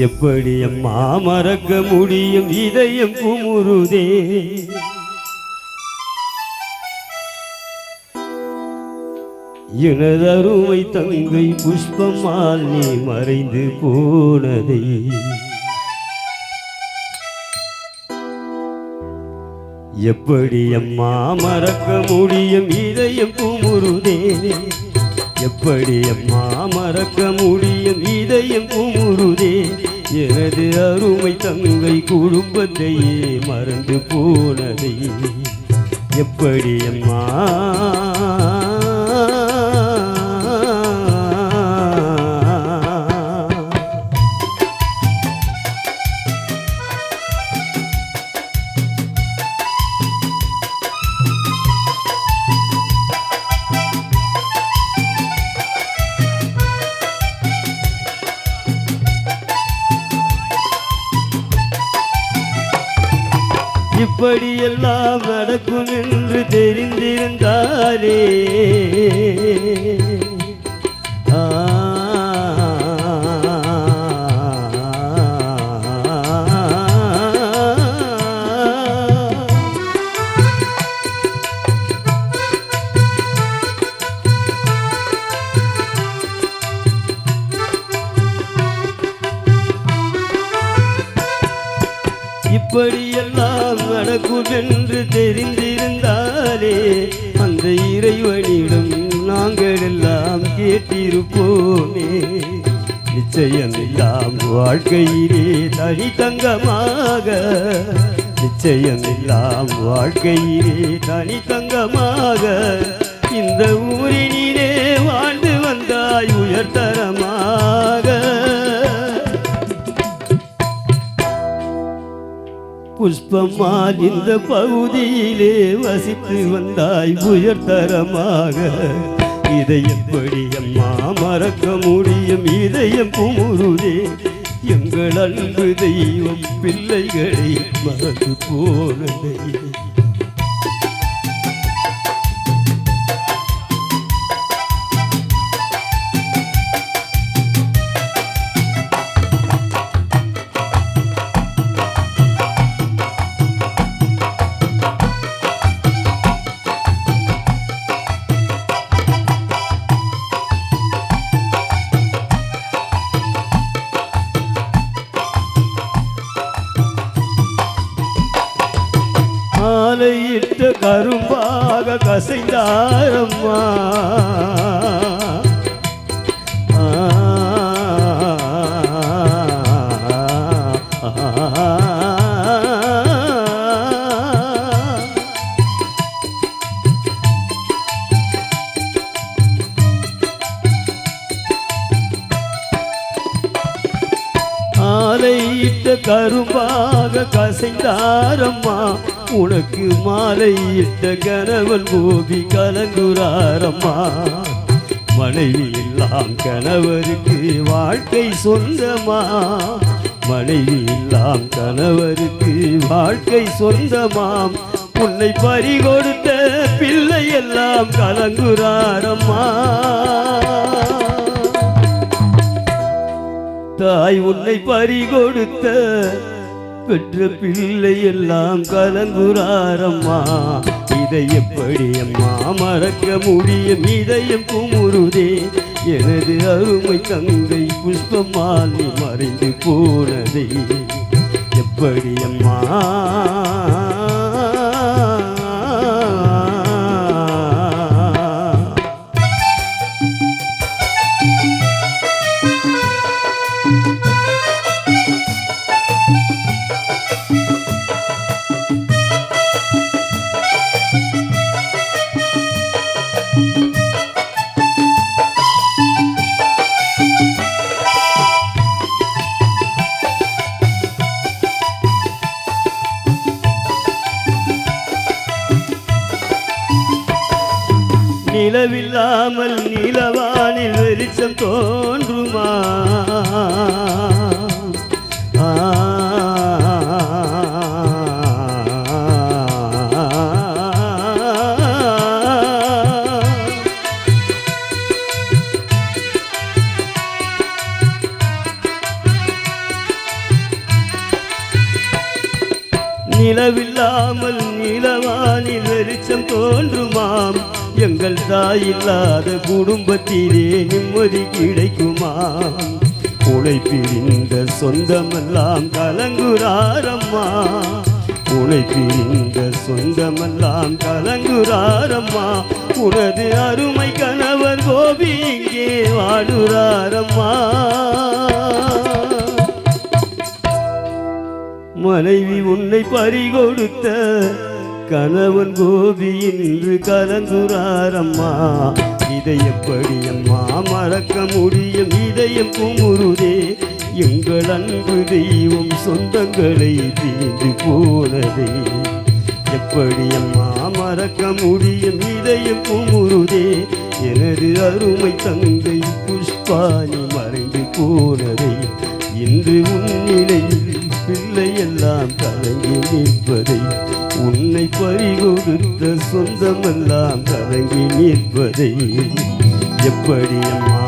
எப்படி அம்மா மறக்க முடியும் இதயம் குமுறுதே எனதருமை தங்கை புஷ்பம்மாள் நீ மறைந்து போனதே எப்படி அம்மா மறக்க முடியும் இதயம் குமுறுதே எப்படி அம்மா மறக்க முடியும் இதயம் குமுறுதே எனது அருமை தங்கை குடும்பத்தையே மறந்து போனதே எப்படி அம்மா இப்படியெல்லாம் நடக்கும் என்று தெரிந்திருந்தாலே இப்படியெல்லாம் நடக்கும் என்று தெரிந்திருந்தாலே அந்த இறைவனிடம் நாங்கள் எல்லாம் கேட்டிருப்போமே நிச்சயம் எல்லாம் வாழ்க்கையிலே தனி தங்கமாக நிச்சயம் எல்லாம் வாழ்க்கையிலே தனி தங்கமாக இந்த ஊரினிலே வாழ்ந்து வந்தாய் உயர்தரமாக புஷ்பம்மாள் இந்த பகுதியிலே வசித்து வந்தாய் உயர்தரமாக இதை எப்படி அம்மா மறக்க முடியும் இதயம் குமுறுதே எங்கள் அன்பு தெய்வம் பிள்ளைகளை மறந்து போனதே மாலையிட்ட கரும்பாக கசைந்தாரம்மா மாலையிட்ட கரும்பாக கசைந்தாரம்மா உனக்கு மாலையிட்ட கணவன் கோபி கலங்குறாரம்மா மனைவி எல்லாம் கணவருக்கு வாழ்க்கை சொந்தமா மனைவி எல்லாம் கணவருக்கு வாழ்க்கை சொந்தமாம் உன்னை பறிகொடுத்த பிள்ளை எல்லாம் கலங்குறாரம்மா தாய் உன்னை பறிகொடுத்த பெற்ற பிள்ளை எல்லாம் கலங்குறாரம்மா இதை எப்படி அம்மா மறக்க முடியும் இதயம் குமுறுதே எனது அருமை தங்கை புஷ்பம்மாள் நீ மறைந்து போனதே எப்படி அம்மா நிலவில்லாமல் நிலவானில் வெளிச்சம் தோன்றுமா நிலவில்லாமல் நிலவானில் வெளிச்சம் தோன்றுமாம். எங்கள் தாய் இல்லாத குடும்பத்திலே நிம்மதி கிடைக்குமாம். உழைப்பில் இந்த சொந்தமெல்லாம் கலங்குறாரம்மா. உழைப்பில் இந்த சொந்தமெல்லாம் கலங்குறாரம்மா. உனது அருமை கணவர் கோபி இங்கே வாடுறாரம்மா. மனைவி உன்னை பறிகொடுத்த கணவன் கோபி இன்று கலங்குறாரம்மா. இதை எப்படி அம்மா மறக்க முடியும்? இதயம் குமுறுதே. எங்கள் அன்பு தெய்வம் சொந்தங்களை தீர்ந்து போனதே. எப்படி அம்மா மறக்க முடியும்? இதயம் குமுறுதே. எனது அருமை தங்கை புஷ்பானி மறைந்து போனதை இன்று உன்னிலையில் பிள்ளை எல்லாம் கலங்கி நிற்பதை, உன்னை பறிகொடுத்த சொந்தமெல்லாம் கலங்கி நிற்பதை எப்படி அம்மா